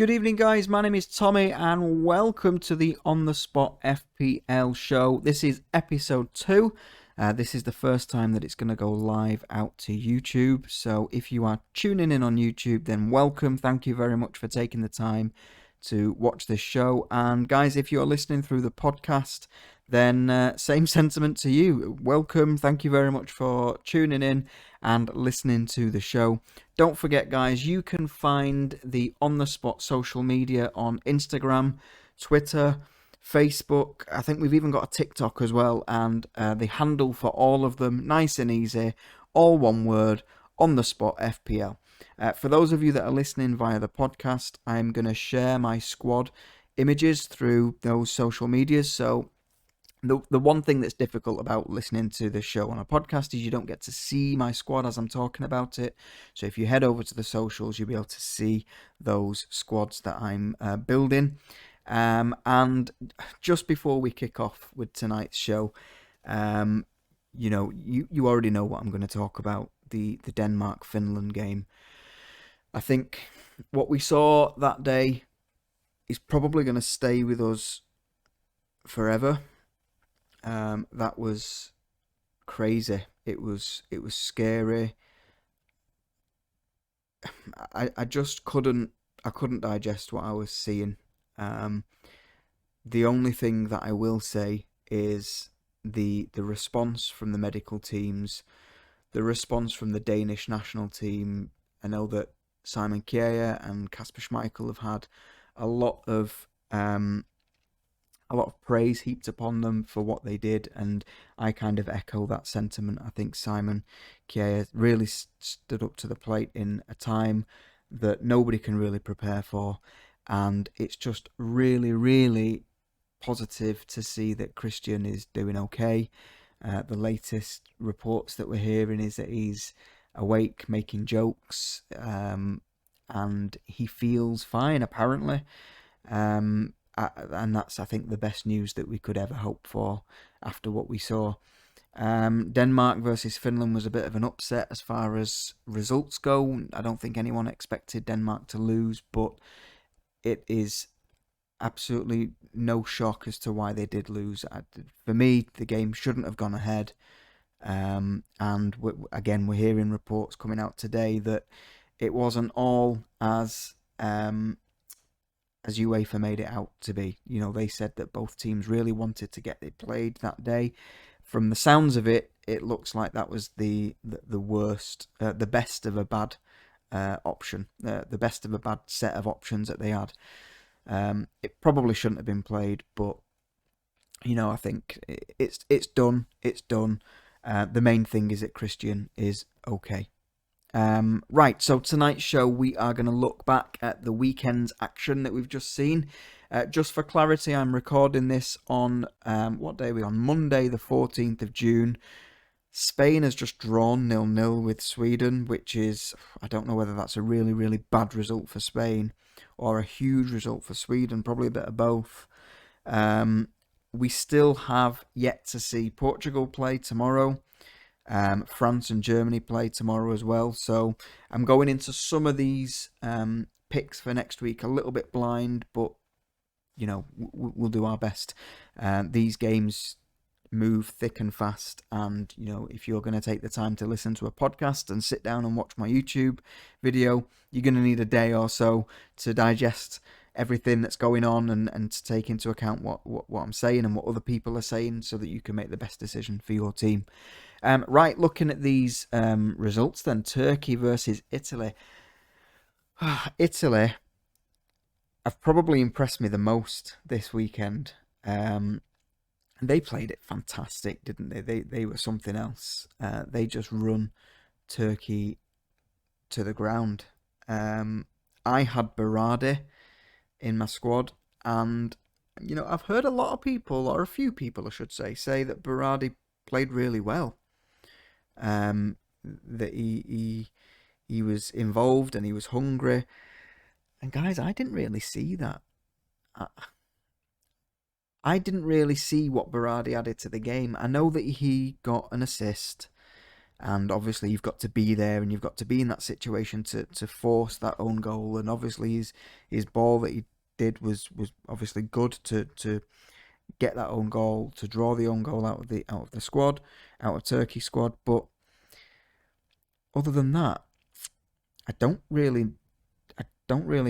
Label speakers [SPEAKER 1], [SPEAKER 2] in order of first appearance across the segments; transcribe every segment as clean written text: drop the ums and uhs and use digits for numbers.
[SPEAKER 1] Good evening, guys. My name is Tommy, and welcome to the On the Spot FPL show. This is episode 2. This is the first time that it's going to go live out to YouTube. So if you are tuning in on YouTube, then welcome. Thank you very much for taking the time to watch this show. And guys, if you're listening through the podcast, then same sentiment to you. Welcome. Thank you very much for tuning in and listening to the show. Don't forget, guys, you can find the On the Spot social media on Instagram, Twitter, Facebook. I think we've even got a TikTok as well, and the handle for all of them, nice and easy, all one word, On the Spot FPL. For those of you that are listening via the podcast, I'm going to share my squad images through those social medias. So the one thing that's difficult about listening to the show on a podcast is you don't get to see my squad as I'm talking about it. So if you head over to the socials, you'll be able to see those squads that I'm building. And just before we kick off with tonight's show, you already know what I'm going to talk about, the Denmark-Finland game. I think what we saw that day is probably going to stay with us forever. That was crazy. It was scary. I just couldn't digest what I was seeing. The only thing that I will say is the response from the medical teams, the response from the Danish national team. I know that Simon Kjær and Kasper Schmeichel have had a lot of praise heaped upon them for what they did, and I kind of echo that sentiment. I think Simon Kjær really stood up to the plate in a time that nobody can really prepare for, and it's just really, really positive to see that Christian is doing okay. The latest reports that we're hearing is that he's awake, making jokes, and he feels fine, apparently. And that's, I think, the best news that we could ever hope for after what we saw. Denmark versus Finland was a bit of an upset as far as results go. I don't think anyone expected Denmark to lose, but it is absolutely no shock as to why they did lose. For me, the game shouldn't have gone ahead. And again, we're hearing reports coming out today that it wasn't all as UEFA made it out to be. You know, they said that both teams really wanted to get it played that day. From the sounds of it, it looks like that was the worst, the best of a bad option, the best of a bad set of options that they had. It probably shouldn't have been played, but you know, I think it's done. It's done. The main thing is that Christian is okay. Right, so tonight's show we are going to look back at the weekend's action that we've just seen. Just for clarity, I'm recording this on, what day are we on? Monday the 14th of June. Spain has just drawn 0-0 with Sweden, which is, I don't know whether that's a really, really bad result for Spain or a huge result for Sweden, probably a bit of both. We still have yet to see Portugal play tomorrow. France and Germany play tomorrow as well. So I'm going into some of these picks for next week a little bit blind, but you know, we'll do our best. These games move thick and fast, and you know, if you're going to take the time to listen to a podcast and sit down and watch my YouTube video, you're going to need a day or so to digest everything that's going on and to take into account what I'm saying and what other people are saying, so that you can make the best decision for your team. Right, looking at these results then, Turkey versus Italy. Italy have probably impressed me the most this weekend. They played it fantastic, didn't they? They were something else. They just run Turkey to the ground. I had Berardi in my squad, and you know, I've heard a lot of people, or a few people I should say that Berardi played really well. That he was involved and he was hungry. And guys, I didn't really see that. I didn't really see what Berardi added to the game. I know that he got an assist. and obviously you've got to be there and you've got to be in that situation to force that own goal. And obviously his ball that he did was obviously good to get that own goal, to draw the own goal out of the squad, out of Turkey's squad. But other than that, I don't really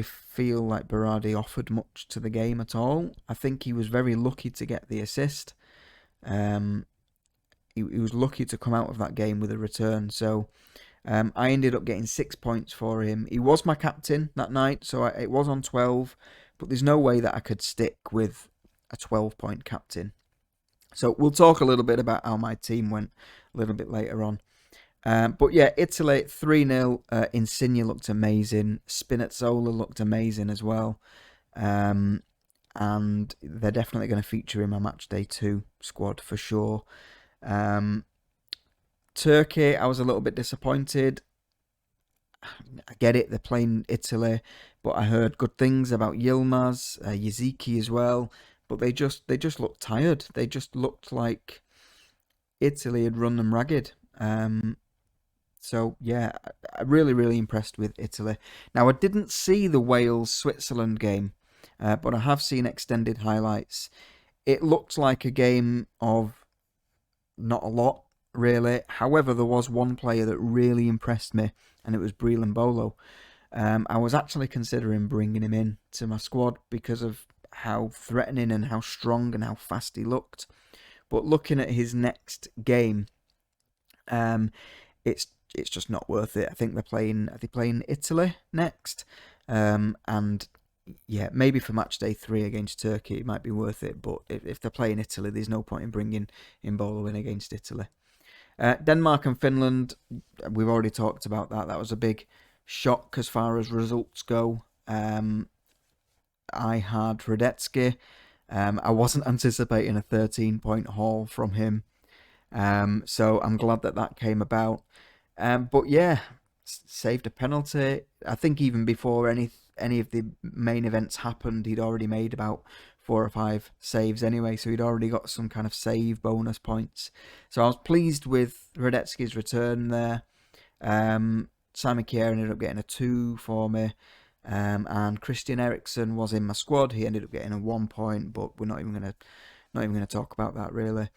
[SPEAKER 1] feel like Berardi offered much to the game at all. I think he was very lucky to get the assist. Um, he was lucky to come out of that game with a return. So I ended up getting 6 points for him. He was my captain that night, so it was on 12. But there's no way that I could stick with a 12-point captain. So we'll talk a little bit about how my team went a little bit later on. But yeah, Italy 3-0. Insigne looked amazing. Spinazzola looked amazing as well. And they're definitely going to feature in my match day 2 squad for sure. Turkey, I was a little bit disappointed. I get it, they're playing Italy, but I heard good things about Yilmaz, Yaziki as well. But they just looked tired. They just looked like Italy had run them ragged. So yeah, I'm really impressed with Italy. Now I didn't see the Wales-Switzerland game, but I have seen extended highlights. It looked like a game of not a lot, really. However, there was one player that really impressed me, and it was Breland Bolo. I was actually considering bringing him in to my squad because of how threatening and how strong and how fast he looked. But looking at his next game, it's just not worth it. I think are they playing Italy next? And yeah, maybe for match day 3 against Turkey, it might be worth it. But if they're playing Italy, there's no point in bringing Bolo in against Italy. Denmark and Finland, we've already talked about that. That was a big shock as far as results go. I had Radetzky. I wasn't anticipating a 13-point haul from him. So I'm glad that came about. But yeah, saved a penalty. I think even before any of the main events happened, he'd already made about 4 or 5 saves anyway, so he'd already got some kind of save bonus points. So I was pleased with Radetzky's return there. Simon Kjær ended up getting a 2 for me. And Christian Eriksen was in my squad. He ended up getting a 1 point, but we're not even gonna talk about that really.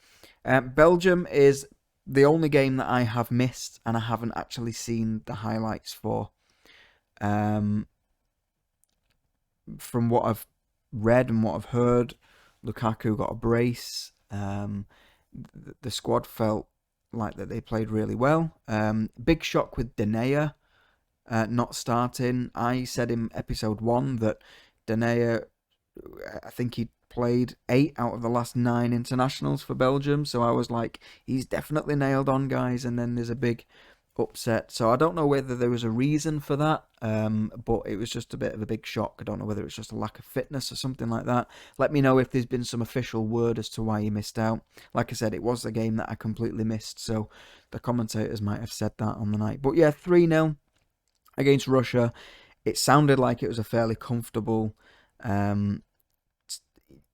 [SPEAKER 1] Belgium is the only game that I have missed and I haven't actually seen the highlights for. From what I've read and what I've heard, Lukaku got a brace. The squad felt like that they played really well. Big shock with Denayer not starting. I said in episode 1 that Denayer, I think he played 8 out of the last 9 internationals for Belgium, so I was like, he's definitely nailed on, guys. And then there's a big upset, so I don't know whether there was a reason for that, but it was just a bit of a big shock. I don't know whether it's just a lack of fitness or something like that. Let me know if there's been some official word as to why he missed out. Like I said, it was a game that I completely missed, so the commentators might have said that on the night. But yeah, 3-0 against Russia. It sounded like it was a fairly comfortable,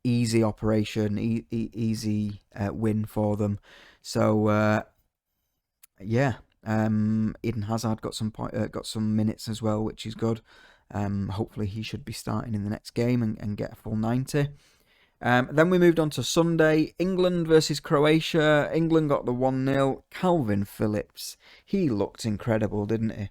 [SPEAKER 1] easy operation, easy win for them. So yeah, Eden Hazard got some minutes as well, which is good. Hopefully he should be starting in the next game and get a full 90. Then we moved on to Sunday, England versus Croatia. England got the 1-0. Calvin Phillips, he looked incredible, didn't he?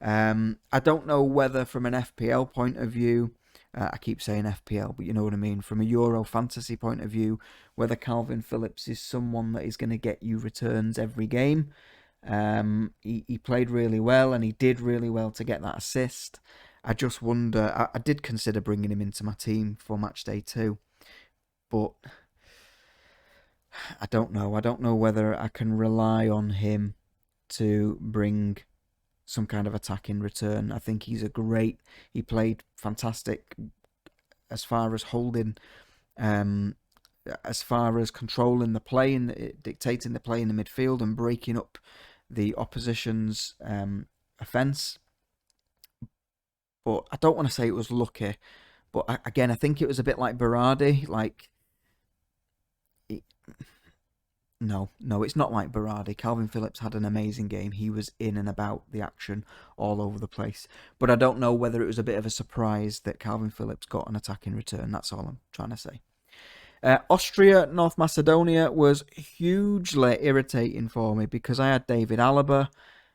[SPEAKER 1] I don't know whether from an FPL point of view, I keep saying FPL, but you know what I mean, from a Euro fantasy point of view, whether Calvin Phillips is someone that is going to get you returns every game. He played really well and he did really well to get that assist. I just wonder, I did consider bringing him into my team for match day 2, but I don't know. I don't know whether I can rely on him to bring some kind of attack in return. I think he played fantastic as far as holding, as far as controlling the play and dictating the play in the midfield and breaking up the opposition's offence. But I don't want to say it was lucky. But again, I think it was a bit like Berardi. Like No, it's not like Berardi. Calvin Phillips had an amazing game. He was in and about the action all over the place. But I don't know whether it was a bit of a surprise that Calvin Phillips got an attack in return. That's all I'm trying to say. Austria, North Macedonia was hugely irritating for me because I had David Alaba.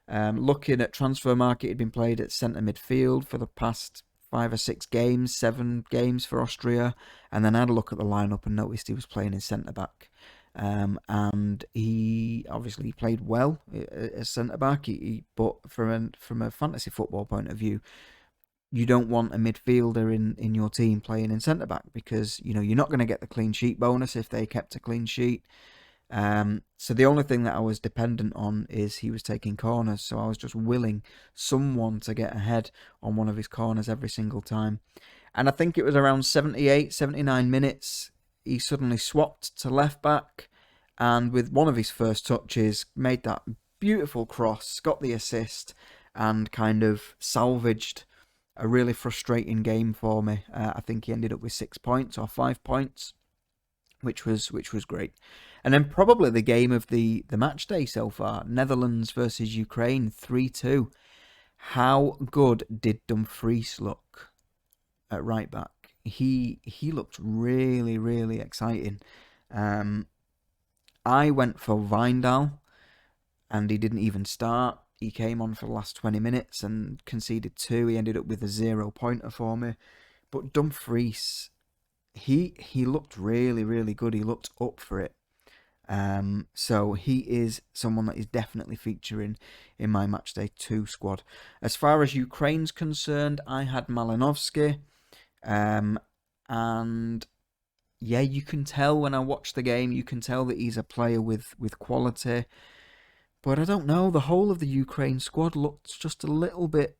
[SPEAKER 1] Looking at transfer market, he'd been played at centre midfield for the past 5 or 6 games, 7 games for Austria. And then I had a look at the lineup and noticed he was playing in centre back. And he obviously played well as centre back. But from a fantasy football point of view, you don't want a midfielder in your team playing in centre back because you're not going to get the clean sheet bonus if they kept a clean sheet. So the only thing that I was dependent on is he was taking corners. So I was just willing someone to get ahead on one of his corners every single time. And I think it was around 78, 79 minutes, he suddenly swapped to left back. And with one of his first touches, made that beautiful cross, got the assist, and kind of salvaged a really frustrating game for me. I think he ended up with 6 points or 5 points, which was great. And then probably the game of the match day so far, Netherlands versus Ukraine, 3-2. How good did Dumfries look at right back? He looked really, really exciting. I went for Wijndal, and he didn't even start. He came on for the last 20 minutes and conceded 2. He ended up with a 0-pointer for me. But Dumfries, he looked really, really good. He looked up for it. So he is someone that is definitely featuring in my Matchday 2 squad. As far as Ukraine's concerned, I had Malinovsky. And yeah, you can tell when I watch the game, you can tell that he's a player with quality. But I don't know, the whole of the Ukraine squad looked just a little bit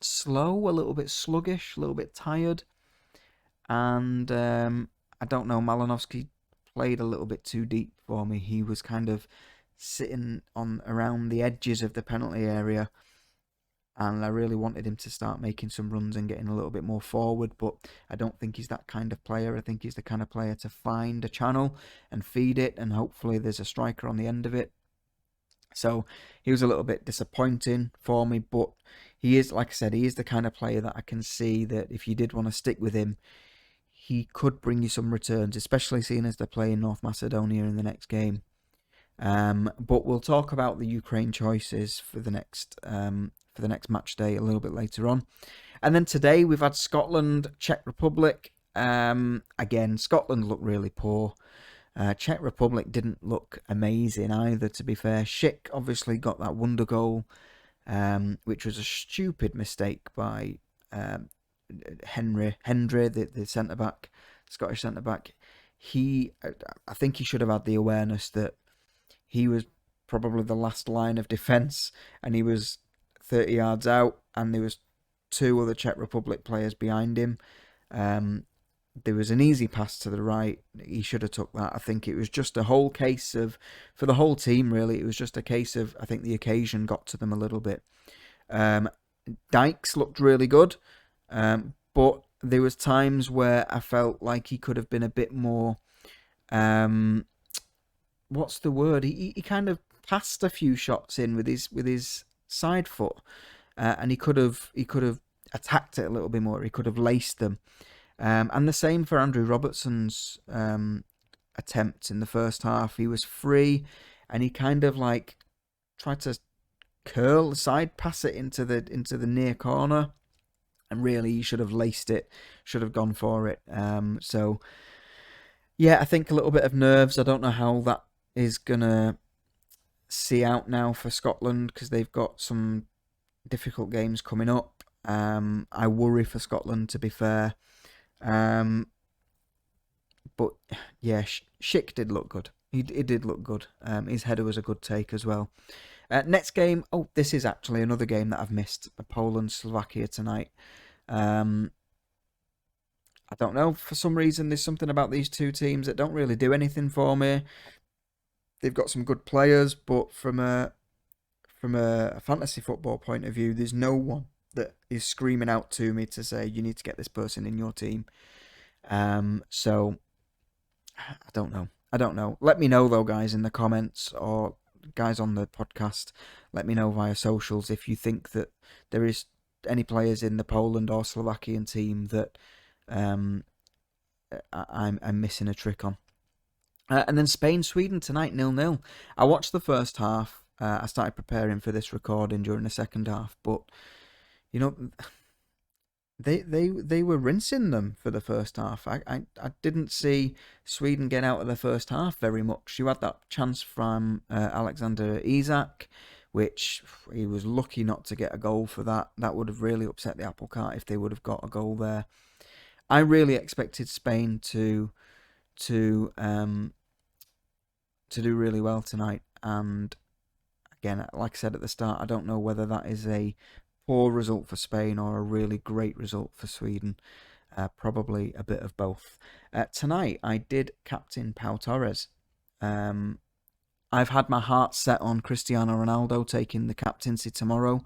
[SPEAKER 1] slow, a little bit sluggish, a little bit tired. And I don't know, Malinovsky played a little bit too deep for me. He was kind of sitting on around the edges of the penalty area, and I really wanted him to start making some runs and getting a little bit more forward, but I don't think he's that kind of player. I think he's the kind of player to find a channel and feed it, and hopefully there's a striker on the end of it. So he was a little bit disappointing for me, but he is, like I said, he is the kind of player that I can see that if you did want to stick with him, he could bring you some returns, especially seeing as they're playing North Macedonia in the next game. But we'll talk about the Ukraine choices for the next match day a little bit later on. And then today we've had Scotland, Czech Republic. Again, Scotland looked really poor. Czech Republic didn't look amazing either, to be fair. Schick obviously got that wonder goal, which was a stupid mistake by Hendry, the centre-back, Scottish centre-back. I think he should have had the awareness that he was probably the last line of defence, and he was 30 yards out, and there was 2 other Czech Republic players behind him. There was an easy pass to the right. He should have took that. I think it was just a whole case of, for the whole team really, it was just a case of, I think the occasion got to them a little bit. Dykes looked really good, but there was times where I felt like he could have been a bit more, what's the word? He kind of passed a few shots in with his side foot, and he could have attacked it a little bit more. He could have laced them. And the same for Andrew Robertson's attempt in the first half. He was free, and he kind of like tried to curl side pass it into the near corner, and really he should have laced it, should have gone for it. So yeah, I think a little bit of nerves. I don't know how that is gonna see out now for Scotland, because they've got some difficult games coming up. I worry for Scotland, to be fair. But yeah, Schick did look good. He did look good. His header was a good take as well. Next game, this is actually another game that I've missed. Poland-Slovakia tonight. I don't know, for some reason there's something about these two teams that don't really do anything for me. They've got some good players, but from a fantasy football point of view, there's no one that is screaming out to me to say you need to get this person in your team. So I don't know. I don't know. Let me know though, guys, in the comments, or guys on the podcast. Let me know via socials if you think that there is any players in the Poland or Slovakian team that um, I'm missing a trick on. And then Spain-Sweden tonight, 0-0. I watched the first half. I started preparing for this recording during the second half, but you know, they were rinsing them for the first half. I didn't see Sweden get out of the first half very much. You had that chance from Alexander Isak, which he was lucky not to get a goal for that. That would have really upset the apple cart if they would have got a goal there. I really expected Spain to do really well tonight, and again, like I said at the start, I don't know whether that is a poor result for Spain or a really great result for Sweden. Probably a bit of both. Tonight, I did captain Pau Torres. I've had my heart set on Cristiano Ronaldo taking the captaincy tomorrow.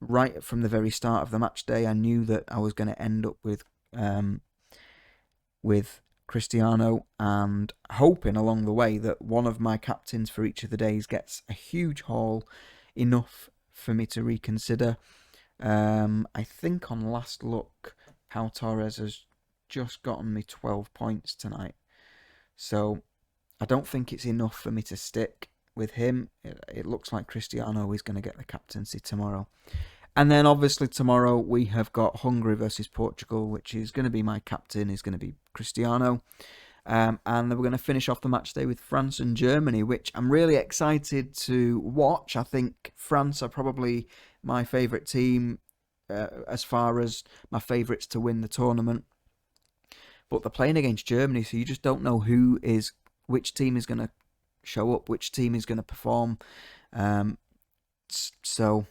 [SPEAKER 1] Right from the very start of the match day, I knew that I was going to end up with Cristiano, and hoping along the way that one of my captains for each of the days gets a huge haul, enough for me to reconsider. I think on last look, Pau Torres has just gotten me 12 points tonight. So I don't think it's enough for me to stick with him. It looks like Cristiano is going to get the captaincy tomorrow. And then obviously tomorrow we have got Hungary versus Portugal, which is going to be my captain, is going to be Cristiano. And then we're going to finish off the match day with France and Germany, which I'm really excited to watch. I think France are probably my favourite team as far as my favourites to win the tournament. But they're playing against Germany, so you just don't know which team is going to show up, which team is going to perform. So,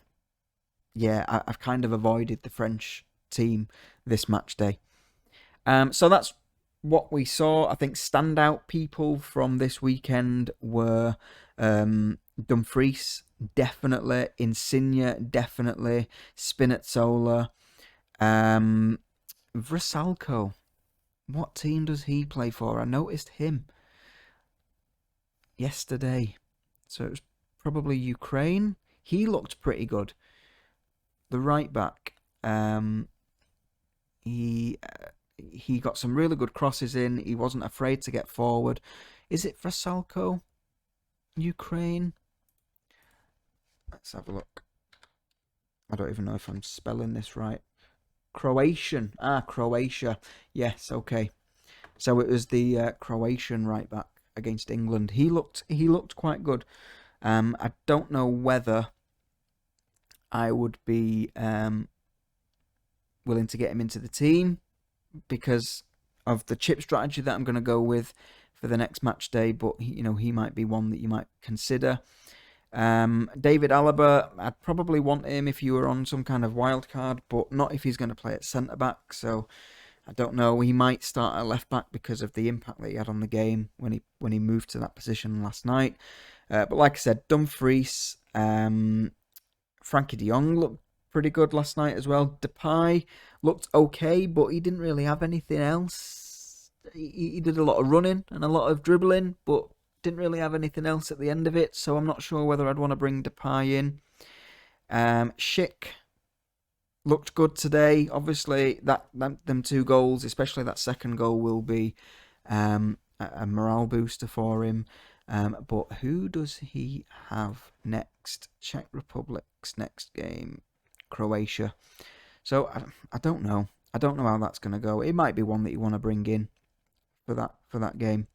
[SPEAKER 1] yeah, I've kind of avoided the French team this match day. So that's what we saw. I think standout people from this weekend were Dumfries, definitely, Insigne, definitely, Spinazzola, Vrsaljko. What team does he play for? I noticed him yesterday. So it was probably Ukraine. He looked pretty good. The right back, he got some really good crosses in. He wasn't afraid to get forward. Is it Vrsaljko? Ukraine? Let's have a look. I don't even know if I'm spelling this right. Croatian. Croatia. Yes, okay. So it was the Croatian right back against England. He looked quite good. I don't know whether I would be willing to get him into the team because of the chip strategy that I'm going to go with for the next match day, but he might be one that you might consider. David Alaba, I'd probably want him if you were on some kind of wild card, but not if he's going to play at centre back. So I don't know. He might start at left back because of the impact that he had on the game when he moved to that position last night. But like I said, Dumfries, Frankie de Jong looked pretty good last night as well. Depay looked okay, but he didn't really have anything else. He did a lot of running and a lot of dribbling, but didn't really have anything else at the end of it. So I'm not sure whether I'd want to bring Depay in. Schick looked good today. Obviously, them 2 goals, especially that second goal, will be a morale booster for him. But who does he have next? Czech Republic's next game, Croatia. So I don't know. I don't know how that's going to go. It might be one that you want to bring in for that game.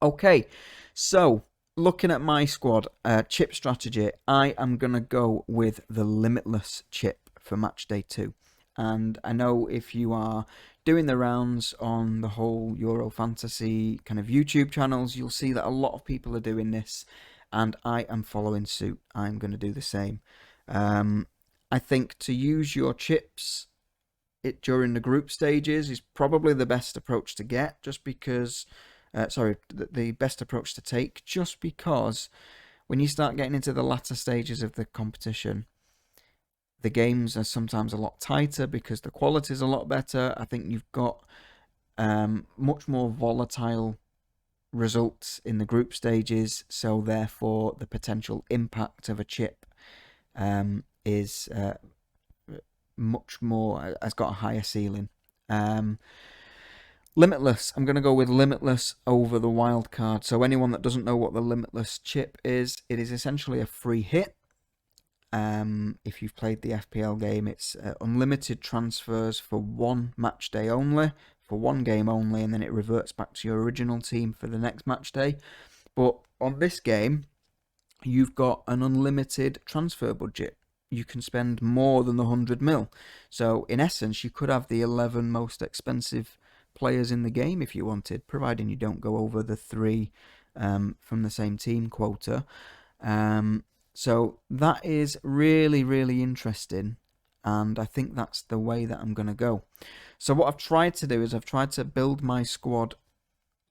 [SPEAKER 1] Okay, so looking at my squad, chip strategy, I am going to go with the Limitless chip for match day 2. And I know if you are doing the rounds on the whole Euro Fantasy kind of YouTube channels, you'll see that a lot of people are doing this, and I am following suit. I'm going to do the same. I think to use your chips during the group stages is probably the best approach to get, just because... the best approach to take, just because when you start getting into the latter stages of the competition, the games are sometimes a lot tighter because the quality is a lot better. I think you've got much more volatile results in the group stages, so therefore the potential impact of a chip is much more, has got a higher ceiling. Limitless. I'm going to go with Limitless over the wild card. So anyone that doesn't know what the Limitless chip is, it is essentially a free hit. If you've played the FPL game, it's unlimited transfers for one match day only, for one game only, and then it reverts back to your original team for the next match day. But on this game, you've got an unlimited transfer budget. You can spend more than the 100 mil. So in essence, you could have the 11 most expensive players in the game if you wanted, providing you don't go over the 3 from the same team quota. So that is really, really interesting, and I think that's the way that I'm going to go. So what I've tried to do is I've tried to build my squad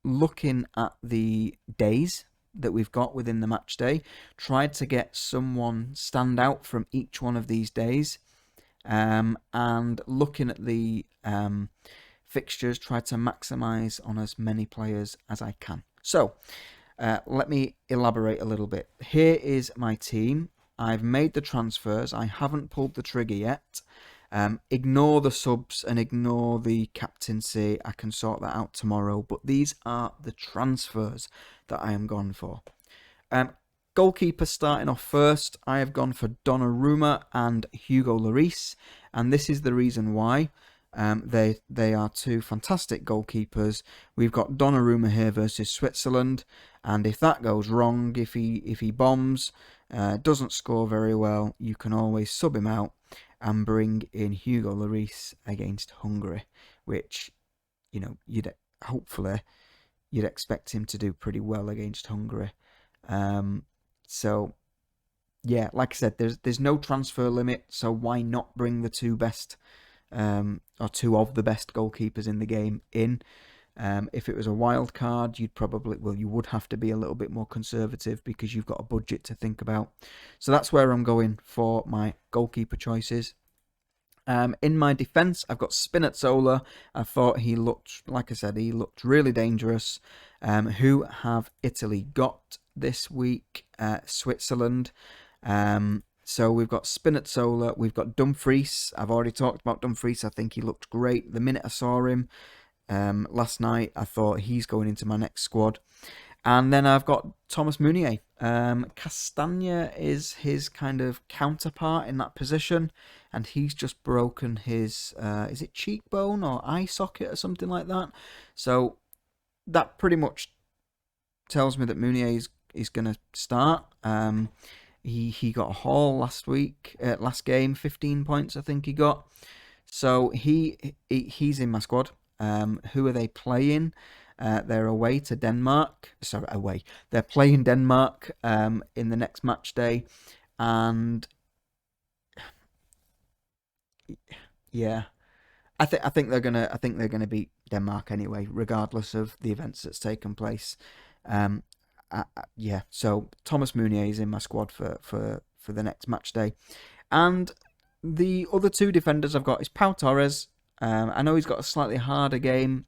[SPEAKER 1] looking at the days that we've got within the match day, tried to get someone stand out from each one of these days, and looking at the fixtures, try to maximise on as many players as I can. So let me elaborate a little bit. Here is my team. I've made the transfers. I haven't pulled the trigger yet. Ignore the subs and ignore the captaincy. I can sort that out tomorrow. But these are the transfers that I am gone for. Goalkeeper starting off first. I have gone for Donnarumma and Hugo Lloris. And this is the reason why. They are 2 fantastic goalkeepers. We've got Donnarumma here versus Switzerland, and if that goes wrong, if he bombs, doesn't score very well, you can always sub him out and bring in Hugo Lloris against Hungary, which you'd hopefully expect him to do pretty well against Hungary. So yeah, like I said, there's no transfer limit, so why not bring the 2 best? Or 2 of the best goalkeepers in the game in. If it was a wild card, you would have to be a little bit more conservative because you've got a budget to think about. So that's where I'm going for my goalkeeper choices. In my defence, I've got Spinazzola. I thought he looked, like I said, he looked really dangerous. Who have Italy got this week? Switzerland. So we've got Spinazzola, we've got Dumfries. I've already talked about Dumfries. I think he looked great. The minute I saw him last night, I thought he's going into my next squad. And then I've got Thomas Meunier. Castagna is his kind of counterpart in that position, and he's just broken his, is it cheekbone or eye socket or something like that? So that pretty much tells me that Meunier is going to start. He got a haul last game, 15 points I think he got. So he's in my squad. Who are they playing? They're away to Denmark. Sorry, away. They're playing Denmark in the next match day, and yeah, I think they're gonna beat Denmark anyway, regardless of the events that's taken place. Yeah, so Thomas Meunier is in my squad for the next match day. And the other 2 defenders I've got is Pau Torres. I know he's got a slightly harder game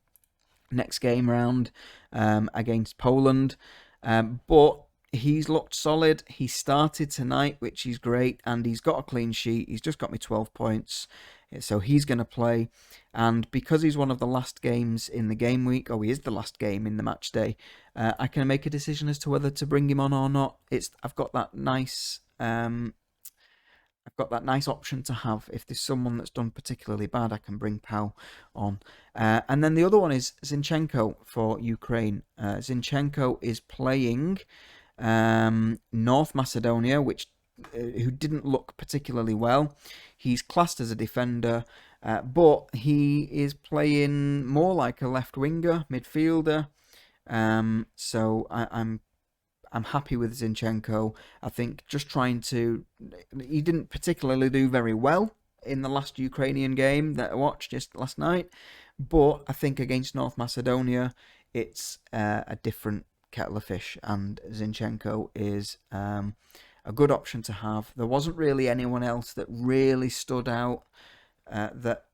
[SPEAKER 1] next game round against Poland, but he's looked solid. He started tonight, which is great, and he's got a clean sheet. He's just got me 12 points. So he's going to play, and because he's one of the last games in the game week, he is the last game in the match day, I can make a decision as to whether to bring him on or not. I've got that nice option to have. If there's someone that's done particularly bad, I can bring Pau on. And then the other one is Zinchenko for Ukraine. Zinchenko is playing North Macedonia, who didn't look particularly well. He's classed as a defender, but he is playing more like a left winger, midfielder. So I'm happy with Zinchenko. I think he didn't particularly do very well in the last Ukrainian game that I watched just last night, but I think against North Macedonia, it's a different kettle of fish, and Zinchenko is a good option to have. There wasn't really anyone else that really stood out that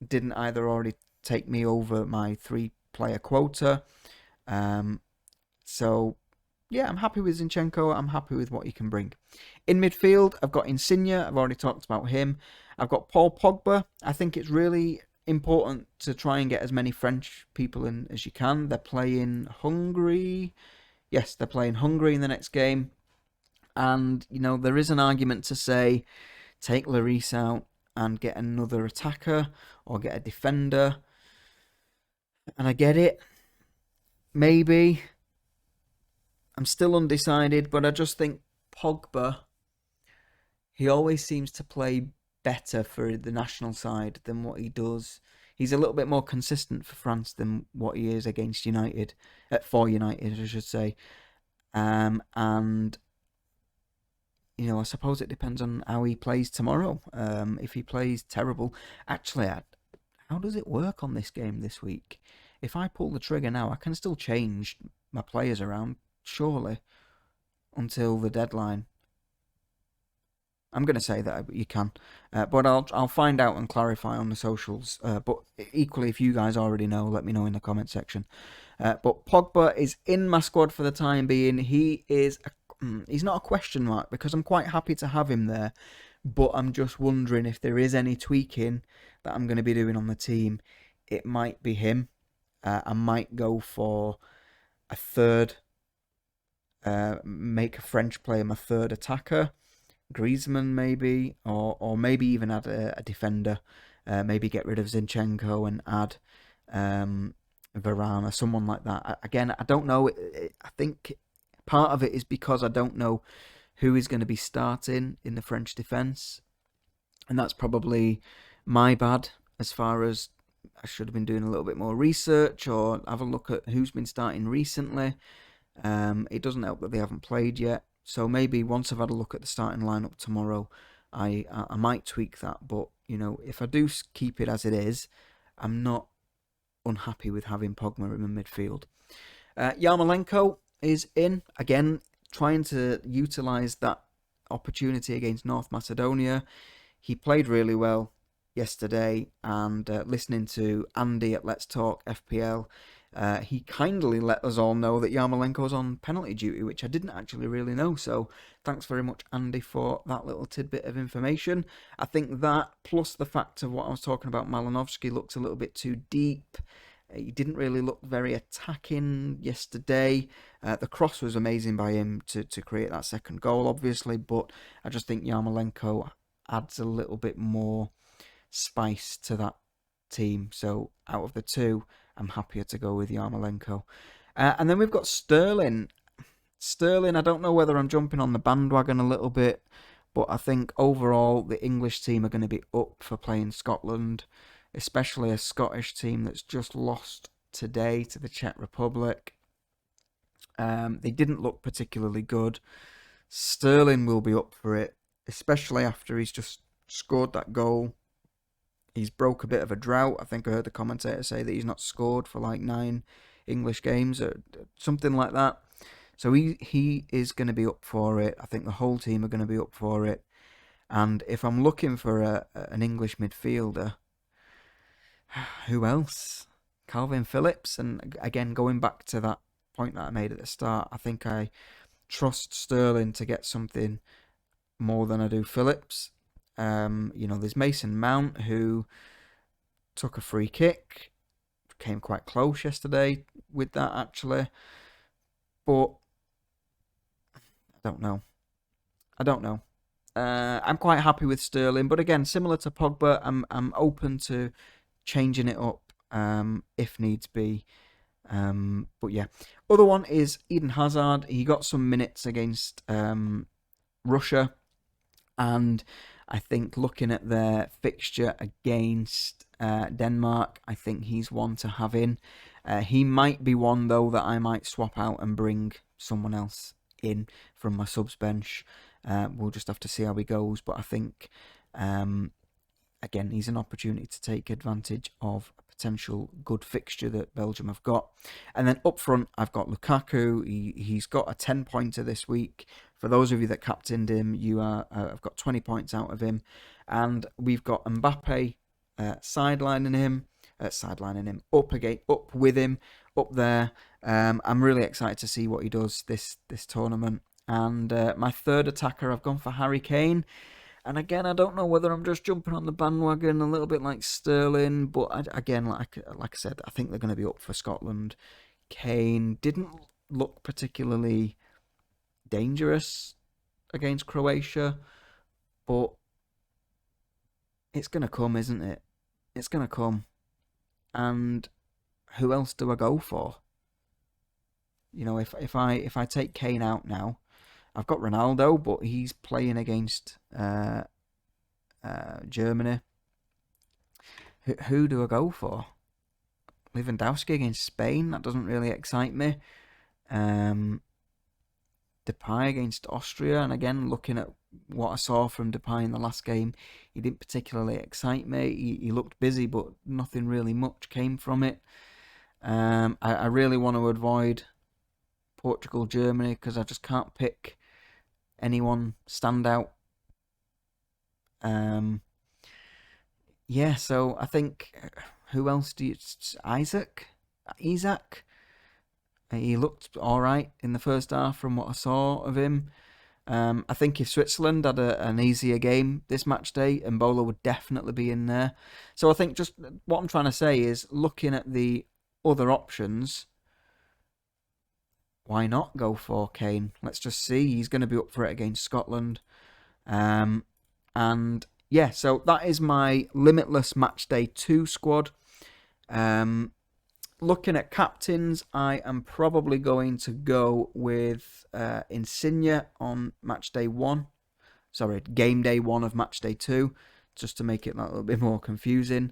[SPEAKER 1] didn't either already take me over my 3-player quota. So, yeah, I'm happy with Zinchenko. I'm happy with what he can bring. In midfield, I've got Insigne. I've already talked about him. I've got Paul Pogba. I think it's really important to try and get as many French people in as you can. They're playing Hungary. Yes, they're playing Hungary in the next game. And, there is an argument to say take Lloris out and get another attacker or get a defender. And I get it. Maybe. I'm still undecided, but I just think Pogba, he always seems to play better for the national side than what he does. He's a little bit more consistent for France than what he is against United, for United, I should say. And I suppose it depends on how he plays tomorrow. If he plays terrible, actually, how does it work on this game this week? If I pull the trigger now, I can still change my players around, surely, until the deadline. I'm going to say that you can, but I'll find out and clarify on the socials. But equally, if you guys already know, let me know in the comment section. But Pogba is in my squad for the time being. He's not a question mark because I'm quite happy to have him there. But I'm just wondering if there is any tweaking that I'm going to be doing on the team. It might be him. I might go for a third, make a French player my third attacker. Griezmann maybe, or maybe even add a defender. Maybe get rid of Zinchenko and add Varane or someone like that. Again, I don't know. I think part of it is because I don't know who is going to be starting in the French defence. And that's probably my bad as far as I should have been doing a little bit more research or have a look at who's been starting recently. It doesn't help that they haven't played yet. So maybe once I've had a look at the starting lineup tomorrow, I might tweak that. But, if I do keep it as it is, I'm not unhappy with having Pogba in the midfield. Yarmolenko is in, again, trying to utilise that opportunity against North Macedonia. He played really well yesterday, and listening to Andy at Let's Talk FPL, he kindly let us all know that Yarmolenko's on penalty duty, which I didn't actually really know. So thanks very much, Andy, for that little tidbit of information. I think that, plus the fact of what I was talking about, Malinovsky looks a little bit too deep. He didn't really look very attacking yesterday. The cross was amazing by him to create that second goal, obviously, but I just think Yarmolenko adds a little bit more spice to that team. So out of the two, I'm happier to go with Yarmolenko. And then we've got Sterling. Sterling, I don't know whether I'm jumping on the bandwagon a little bit, but I think overall the English team are going to be up for playing Scotland, especially a Scottish team that's just lost today to the Czech Republic. They didn't look particularly good. Sterling will be up for it, especially after he's just scored that goal. He's broke a bit of a drought. I think I heard the commentator say that he's not scored for like 9 English games or something like that. So he is going to be up for it. I think the whole team are going to be up for it. And if I'm looking for an English midfielder, who else? Calvin Phillips. And again, going back to that point that I made at the start, I think I trust Sterling to get something more than I do Phillips. There's Mason Mount, who took a free kick, came quite close yesterday with that actually, but I don't know. I'm quite happy with Sterling, but again, similar to Pogba, I'm open to changing it up if needs be. But yeah, other one is Eden Hazard. He got some minutes against Russia. And I think looking at their fixture against Denmark, I think he's one to have in. He might be one, though, that I might swap out and bring someone else in from my subs bench. We'll just have to see how he goes. But I think, again, he's an opportunity to take advantage of a potential good fixture that Belgium have got. And then up front, I've got Lukaku. He's got a 10-pointer this week. For those of you that captained him, I've got 20 points out of him. And we've got Mbappe sidelining him, up with him, up there. I'm really excited to see what he does this tournament. And my third attacker, I've gone for Harry Kane. And again, I don't know whether I'm just jumping on the bandwagon a little bit like Sterling, but again, like I said, I think they're going to be up for Scotland. Kane didn't look particularly dangerous against Croatia, but it's going to come, isn't it? It's going to come. And who else do I go for? You know, if I take Kane out now, I've got Ronaldo, but he's playing against Germany. Who do I go for? Lewandowski against Spain? That doesn't really excite me. Depay against Austria, and again, looking at what I saw from Depay in the last game, he didn't particularly excite me. He looked busy, but nothing really much came from it. I really want to avoid Portugal, Germany, because I just can't pick anyone stand out. Yeah, so I think who else do you? Isaac. He looked all right in the first half from what I saw of him. I think if Switzerland had an easier game this match day, Mbola would definitely be in there. So I think just what I'm trying to say is, looking at the other options, why not go for Kane? Let's just see. He's going to be up for it against Scotland. And yeah, so that is my Limitless Matchday 2 squad. Looking at captains, I am probably going to go with Insigne on matchday 1. Sorry, game day 1 of matchday 2, just to make it a little bit more confusing.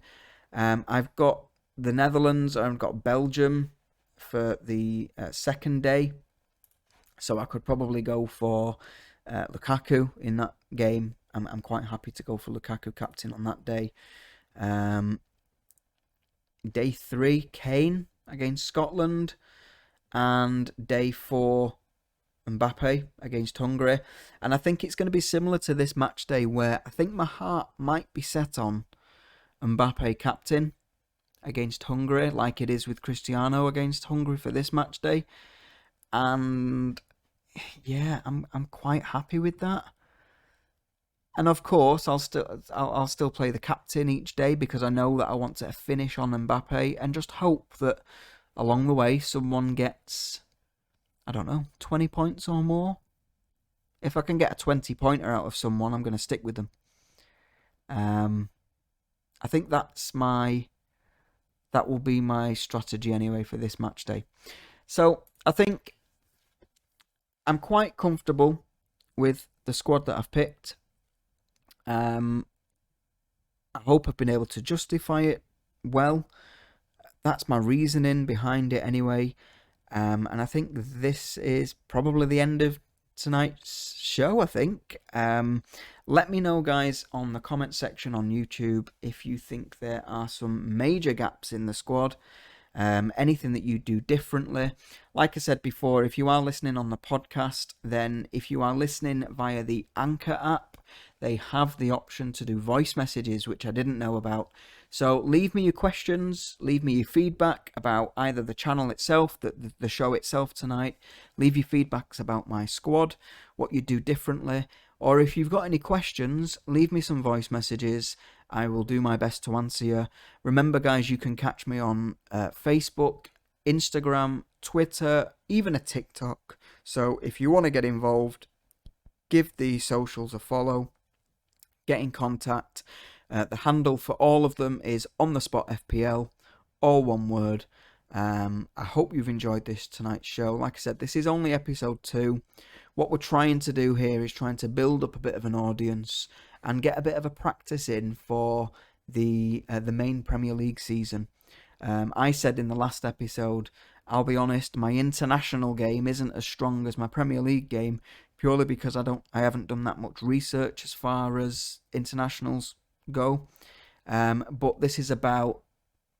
[SPEAKER 1] I've got the Netherlands, I've got Belgium for the second day. So I could probably go for Lukaku in that game. I'm quite happy to go for Lukaku captain on that day. Day 3, Kane against Scotland. And day 4, Mbappe against Hungary. And I think it's going to be similar to this match day, where I think my heart might be set on Mbappe captain against Hungary, like it is with Cristiano against Hungary for this match day. And yeah, I'm quite happy with that. And of course, I'll still play the captain each day, because I know that I want to finish on Mbappe, and just hope that along the way someone gets, I don't know, 20 points or more. If I can get a 20-pointer out of someone, I'm going to stick with them. I think that will be my strategy anyway for this match day. So I think I'm quite comfortable with the squad that I've picked. I hope I've been able to justify it well. That's my reasoning behind it anyway. And I think this is probably the end of tonight's show, I think. Let me know, guys, on the comment section on YouTube if you think there are some major gaps in the squad. Anything that you do differently. Like I said before, if you are listening on the podcast, then if you are listening via the Anchor app, they have the option to do voice messages, which I didn't know about. So leave me your questions, leave me your feedback about either the channel itself, the show itself tonight. Leave your feedbacks about my squad, what you do differently. Or if you've got any questions, leave me some voice messages. I will do my best to answer you. Remember, guys, you can catch me on Facebook, Instagram, Twitter, even a TikTok. So if you want to get involved, give the socials a follow. Get in contact. The handle for all of them is On The Spot FPL, all one word. I hope you've enjoyed this tonight's show. Like I said, this is only episode 2. What we're trying to do here is trying to build up a bit of an audience and get a bit of a practice in for the main Premier League season. I said in the last episode, I'll be honest, my international game isn't as strong as my Premier League game, purely because I haven't done that much research as far as internationals go. But this is about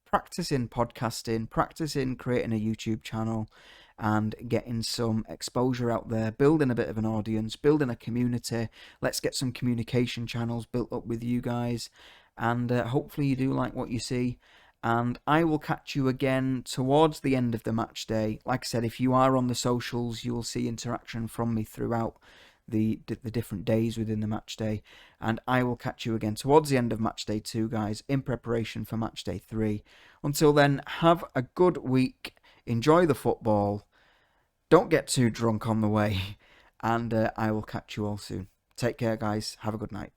[SPEAKER 1] practicing podcasting, practicing creating a YouTube channel, and getting some exposure out there, building a bit of an audience, building a community. Let's get some communication channels built up with you guys, and hopefully you do like what you see. and I will catch you again towards the end of the match day. Like I said, if you are on the socials, you will see interaction from me throughout the different days within the match day, and I will catch you again towards the end of match day 2, guys, in preparation for match day 3. Until then, have a good week, enjoy the football, don't get too drunk on the way, and I will catch you all soon. Take care, guys. Have a good night.